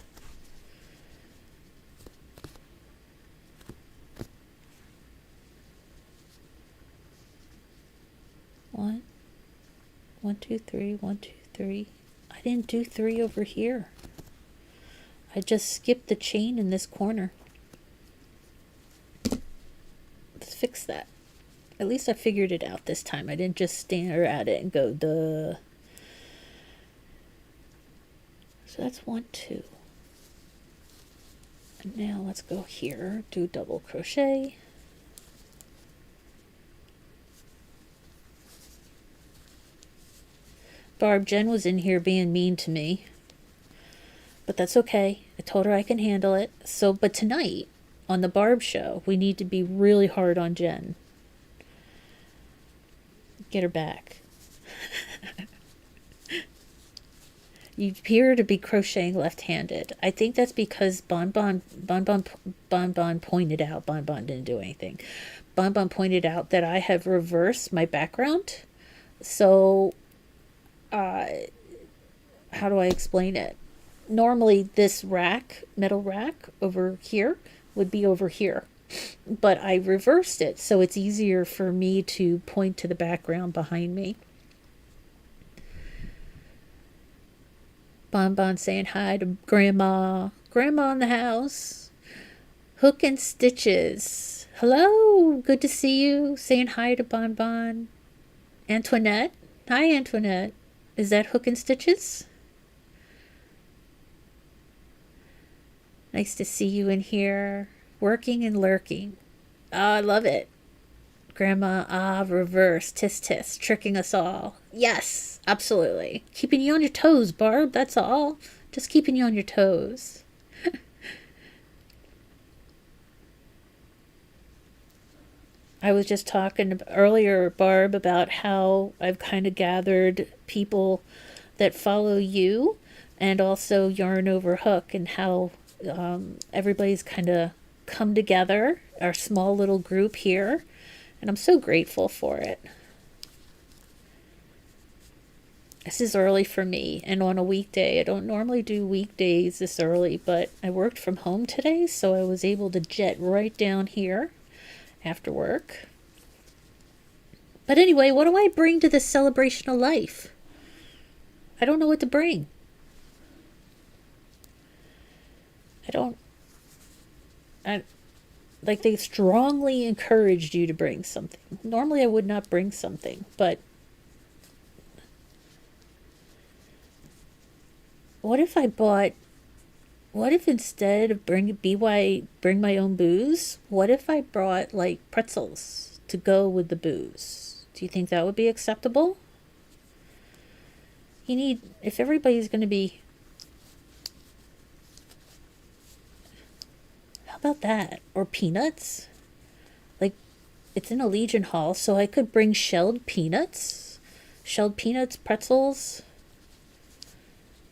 One, 2, 3, 1, 2, 3. I didn't do 3 over here. I just skipped the chain in this corner. Let's fix that. At least I figured it out this time. I didn't just stare at it and go, duh. So that's 1, 2. And now let's go here, do double crochet. Barb, Jen was in here being mean to me, but that's okay. I told her I can handle it. So, but tonight on the Barb show, we need to be really hard on Jen. Get her back. You appear to be crocheting left-handed. I think that's because Bon Bon pointed out. Bon Bon didn't do anything. Bon Bon pointed out that I have reversed my background. So, how do I explain it? Normally, this rack, metal rack over here, would be over here. But I reversed it, so it's easier for me to point to the background behind me. Bon Bon saying hi to Grandma. Grandma in the house. Hook and Stitches. Hello, good to see you. Saying hi to Bon Bon. Antoinette. Hi, Antoinette. Is that Hook and Stitches? Nice to see you in here. Working and lurking. Oh, I love it. Grandma, reverse, tisk tisk, tricking us all. Yes, absolutely. Keeping you on your toes, Barb, that's all. Just keeping you on your toes. I was just talking earlier, Barb, about how I've kind of gathered people that follow you and also Yarn Over Hook, and how everybody's kind of come together, our small little group here. And I'm so grateful for it. This is early for me, and on a weekday. I don't normally do weekdays this early, but I worked from home today, so I was able to jet right down here after work. But anyway, what do I bring to this celebration of life? I don't know what to bring. Like, they strongly encouraged you to bring something. Normally I would not bring something, but what if instead of bring my own booze, what if I brought like pretzels to go with the booze? Do you think that would be acceptable? If everybody's going to be, how about that? Or peanuts? Like, it's in a Legion Hall, so I could bring shelled peanuts, pretzels,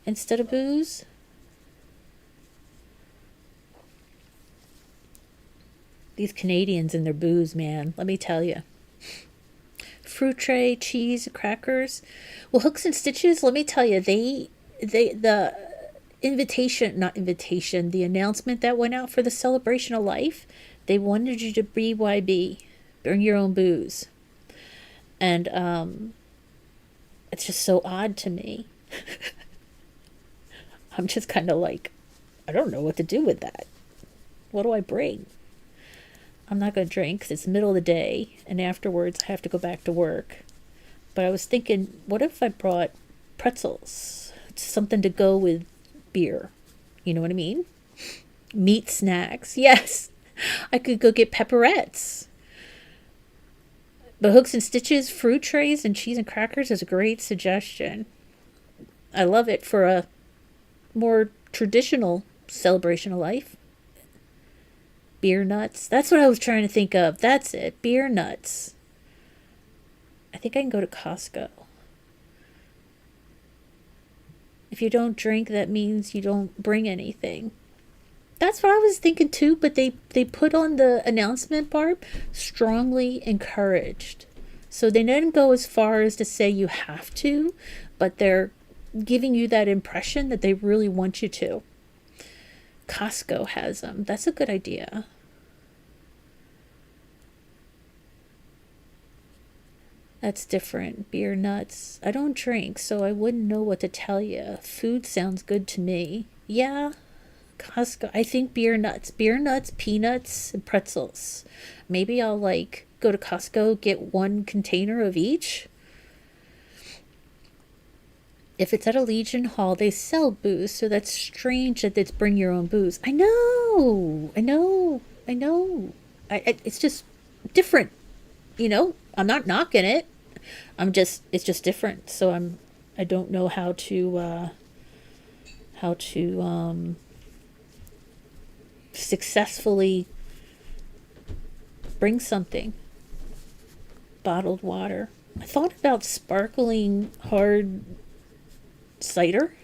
instead of booze. These Canadians and their booze, man, let me tell you. Fruit tray, cheese, crackers. Well, Hooks and Stitches, let me tell you, the announcement that went out for the celebration of life, they wanted you to BYB, bring your own booze. And it's just so odd to me. I'm just kind of like, I don't know what to do with that. What do I bring? I'm not going to drink because it's the middle of the day, and afterwards I have to go back to work. But I was thinking, what if I brought pretzels? It's something to go with beer. You know what I mean? Meat snacks. Yes, I could go get pepperettes. But Hooks and Stitches, fruit trays, and cheese and crackers is a great suggestion. I love it for a more traditional celebration of life. Beer nuts. That's what I was trying to think of. That's it. Beer nuts. I think I can go to Costco. If you don't drink, that means you don't bring anything. That's what I was thinking too, but they put on the announcement, Barb, strongly encouraged. So they didn't go as far as to say you have to, but they're giving you that impression that they really want you to. Costco has them. That's a good idea. That's different. Beer nuts. I don't drink, so I wouldn't know what to tell you. Food sounds good to me. Yeah, Costco. I think beer nuts, peanuts, and pretzels. Maybe I'll like go to Costco, get one container of each. If it's at a Legion Hall, they sell booze, so that's strange that it's bring your own booze. I know, I know, I know. It's just different, you know. I'm not knocking it. It's just different. So I don't know how to successfully bring something. Bottled water. I thought about sparkling hard cider.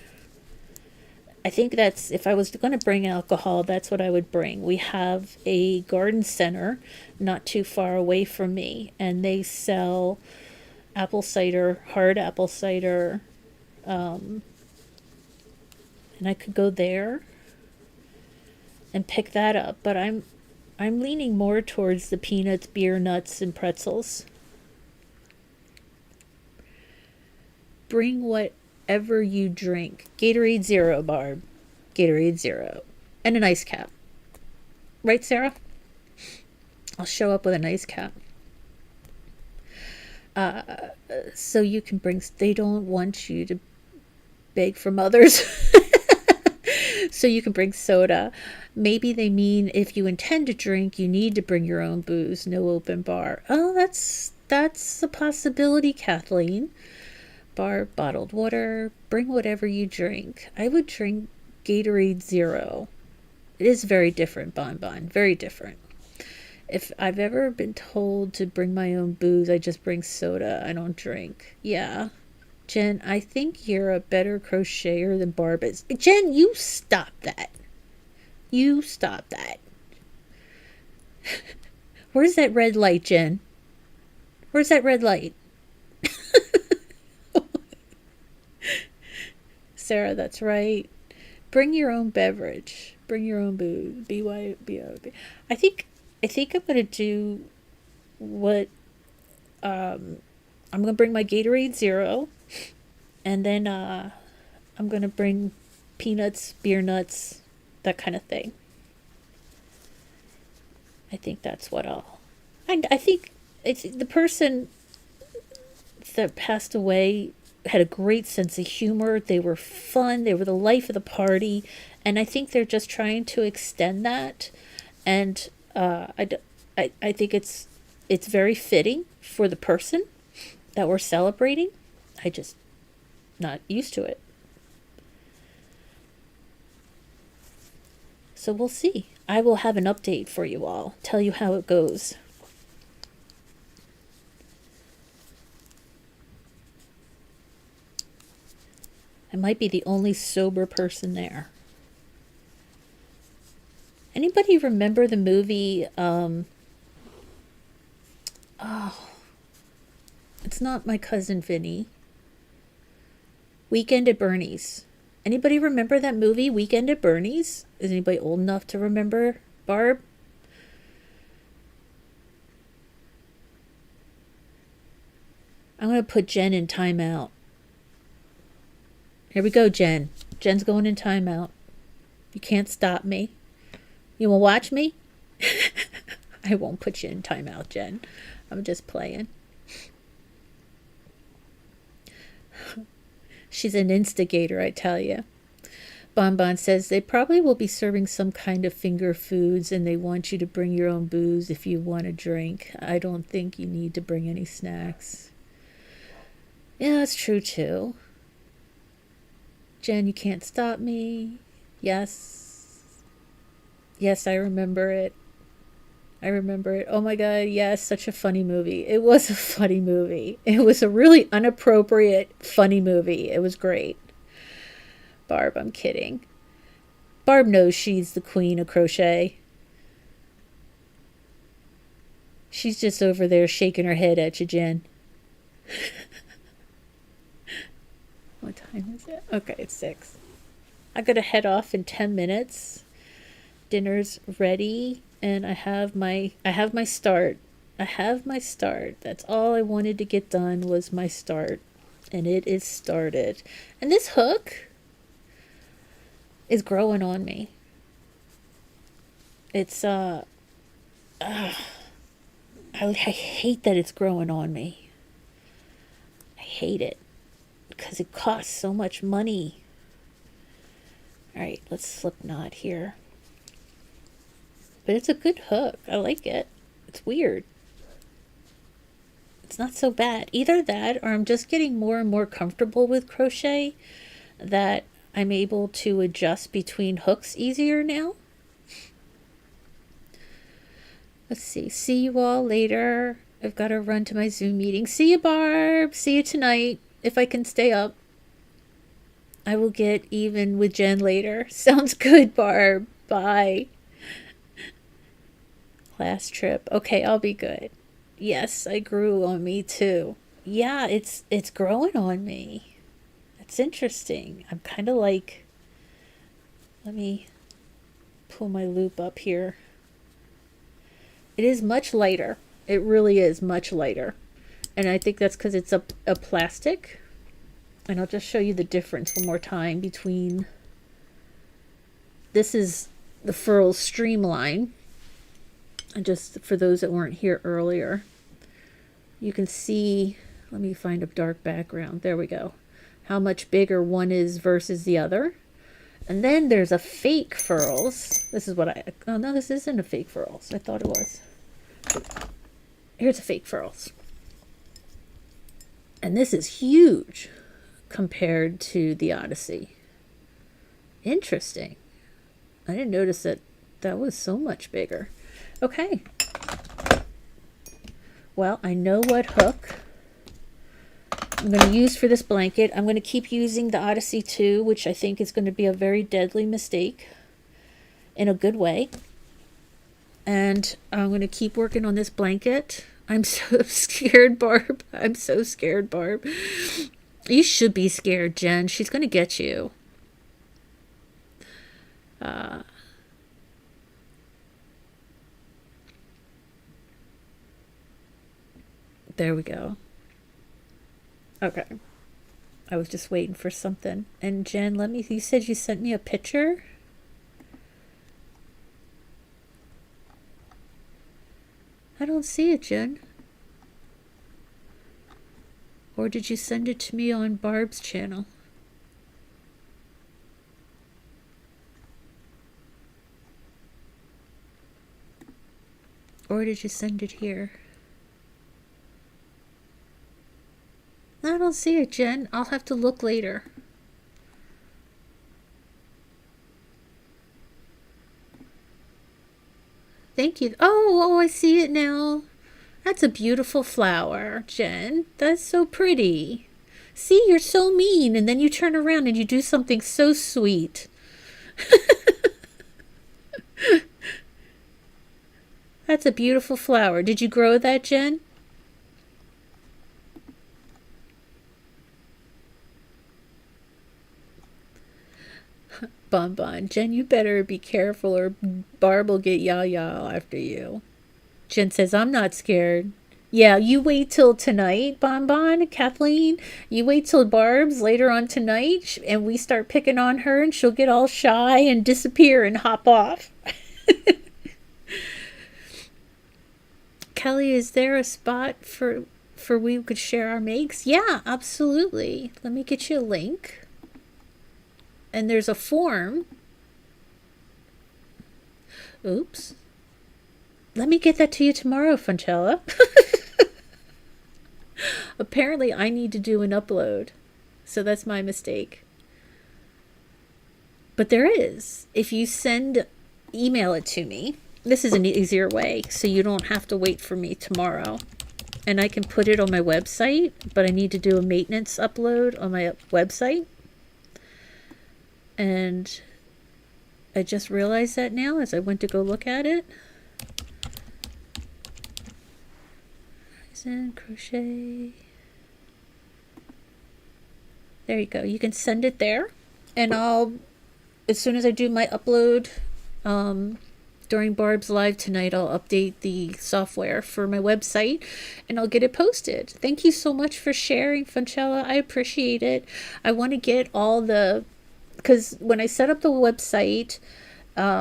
I think that's, if I was going to bring alcohol, that's what I would bring. We have a garden center not too far away from me, and they sell apple cider, hard apple cider, and I could go there and pick that up. But I'm leaning more towards the peanuts, beer nuts, and pretzels. Bring whatever you drink. Gatorade Zero, Barb. Gatorade Zero. And an ice cap. Right, Sarah? I'll show up with an ice cap. So you can bring... They don't want you to beg from others. So you can bring soda. Maybe they mean if you intend to drink, you need to bring your own booze. No open bar. Oh, that's a possibility, Kathleen. Bar, bottled water, bring whatever you drink. I would drink Gatorade Zero. It is very different, Bonbon, very different. If I've ever been told to bring my own booze, I just bring soda. I don't drink. Yeah. Jen, I think you're a better crocheter than Barb is. Jen, you stop that. You stop that. Where's that red light, Jen? Where's that red light? Sarah, that's right. Bring your own beverage. Bring your own booze. BYBOB. I think I'm gonna do what I'm gonna bring my Gatorade Zero, and then I'm gonna bring peanuts, beer nuts, that kind of thing. I think that's what I think it's the person that passed away had a great sense of humor. They were fun. They were the life of the party. And I think they're just trying to extend that. And I think it's very fitting for the person that we're celebrating. I just not used to it. So we'll see. I will have an update for you all. Tell you how it goes. I might be the only sober person there. Anybody remember the movie, it's not My Cousin Vinny. Weekend at Bernie's. Anybody remember that movie, Weekend at Bernie's? Is anybody old enough to remember? Barb? I'm going to put Jen in timeout. Here we go, Jen. Jen's going in timeout. You can't stop me. You will watch me? I won't put you in timeout, Jen. I'm just playing. She's an instigator, I tell you. Bonbon says they probably will be serving some kind of finger foods and they want you to bring your own booze if you want to drink. I don't think you need to bring any snacks. Yeah, that's true too. Jen, you can't stop me. Yes. Yes, I remember it. I remember it. Oh my God, yes, such a funny movie. It was a funny movie. It was a really inappropriate, funny movie. It was great. Barb, I'm kidding. Barb knows she's the queen of crochet. She's just over there shaking her head at you, Jen. What time is it? Okay, it's 6. I gotta head off in 10 minutes. Dinner's ready, and I have my start. I have my start. That's all I wanted to get done was my start, and it is started. And this hook is growing on me. It's I I hate that it's growing on me. I hate it because it costs so much money. All right, let's slip knot here. But it's a good hook. I like it. It's weird. It's not so bad. Either that or I'm just getting more and more comfortable with crochet that I'm able to adjust between hooks easier now. Let's see. See you all later. I've got to run to my Zoom meeting. See you, Barb. See you tonight if I can stay up. I will get even with Jen later. Sounds good, Barb. Bye. Last trip. Okay, I'll be good. Yes, I grew on me too. Yeah, it's growing on me. It's interesting. I'm kind of like, let me pull my loop up here. It is much lighter. It really is much lighter. And I think that's because it's a plastic. And I'll just show you the difference one more time between, this is the Furls Streamline. And just for those that weren't here earlier, you can see, let me find a dark background. There we go. How much bigger one is versus the other. And then there's a fake Furls. This is what oh no, this isn't a fake Furls. I thought it was. Here's a fake Furls. And this is huge compared to the Odyssey. Interesting. I didn't notice that that was so much bigger. Okay. Well, I know what hook I'm going to use for this blanket. I'm going to keep using the Odyssey 2, which I think is going to be a very deadly mistake in a good way. And I'm going to keep working on this blanket. I'm so scared, Barb. I'm so scared, Barb. You should be scared, Jen. She's going to get you. There we go. Okay. I was just waiting for something. And Jen, you said you sent me a picture? I don't see it, Jen. Or did you send it to me on Barb's channel? Or did you send it here? I don't see it, Jen. I'll have to look later. Thank you. Oh, I see it now. That's a beautiful flower, Jen. That's so pretty. See, you're so mean, and then you turn around and you do something so sweet. That's a beautiful flower. Did you grow that, Jen? Bonbon. Jen, you better be careful or Barb will get yah-yah after you. Jen says, I'm not scared. Yeah, you wait till tonight, Bonbon, Kathleen. You wait till Barb's later on tonight and we start picking on her and she'll get all shy and disappear and hop off. Kelly, is there a spot for we could share our makes? Yeah, absolutely. Let me get you a link. And there's a form. Oops. Let me get that to you tomorrow, Funchella. Apparently, I need to do an upload. So that's my mistake. But there is. If you email it to me, this is an easier way. So you don't have to wait for me tomorrow. And I can put it on my website. But I need to do a maintenance upload on my website. And I just realized that now as I went to go look at it. Horizon Crochet. There you go. You can send it there. And as soon as I do my upload during Barb's Live tonight, I'll update the software for my website and I'll get it posted. Thank you so much for sharing, Funchella. I appreciate it. I want to get all because when I set up the website,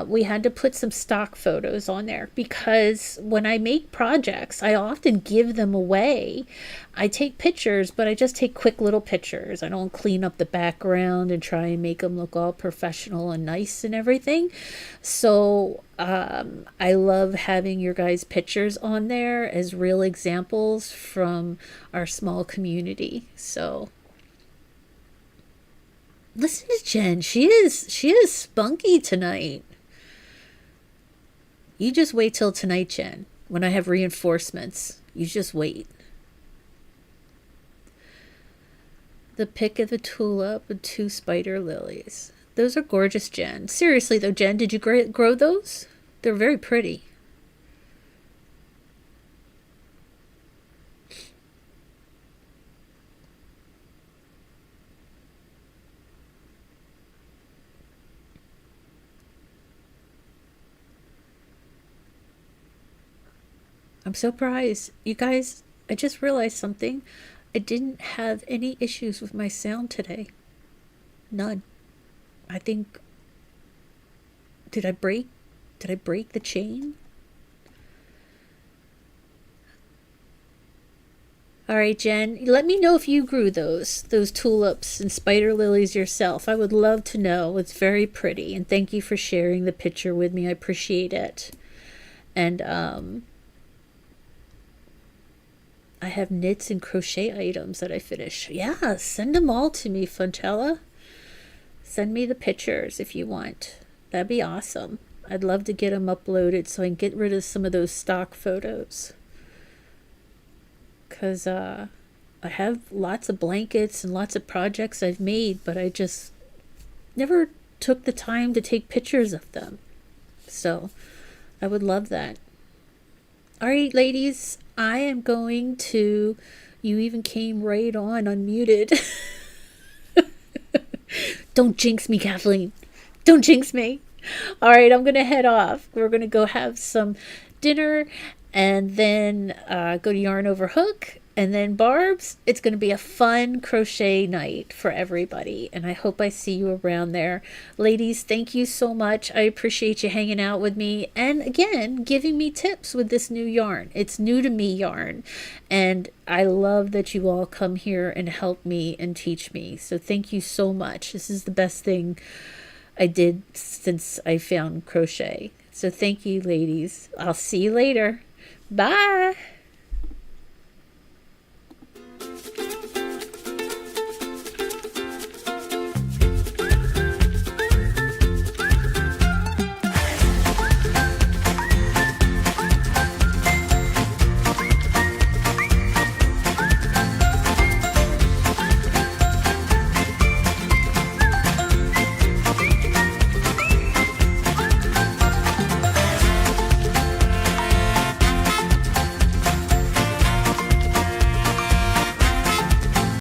we had to put some stock photos on there because when I make projects, I often give them away. I take pictures, but I just take quick little pictures. I don't clean up the background and try and make them look all professional and nice and everything. So I love having your guys' pictures on there as real examples from our small community. So listen to Jen. She is spunky tonight. You just wait till tonight, Jen, when I have reinforcements. You just wait. The pick of the tulip and 2 spider lilies. Those are gorgeous, Jen. Seriously though, Jen, did you grow those? They're very pretty. I'm so surprised. You guys, I just realized something. I didn't have any issues with my sound today. None. I think, did I break the chain? All right, Jen, let me know if you grew those tulips and spider lilies yourself. I would love to know. It's very pretty, and thank you for sharing the picture with me. I appreciate it. And I have knits and crochet items that I finish. Yeah, send them all to me, Fontella. Send me the pictures if you want. That'd be awesome. I'd love to get them uploaded so I can get rid of some of those stock photos. Because I have lots of blankets and lots of projects I've made, but I just never took the time to take pictures of them. So I would love that. All right, ladies, I am going to. You even came right on unmuted. Don't jinx me, Kathleen. Don't jinx me. All right, I'm going to head off. We're going to go have some dinner and then go to Yarn Over Hook. And then Barb's, it's going to be a fun crochet night for everybody. And I hope I see you around there. Ladies, thank you so much. I appreciate you hanging out with me. And again, giving me tips with this new yarn. It's new to me yarn. And I love that you all come here and help me and teach me. So thank you so much. This is the best thing I did since I found crochet. So thank you, ladies. I'll see you later. Bye.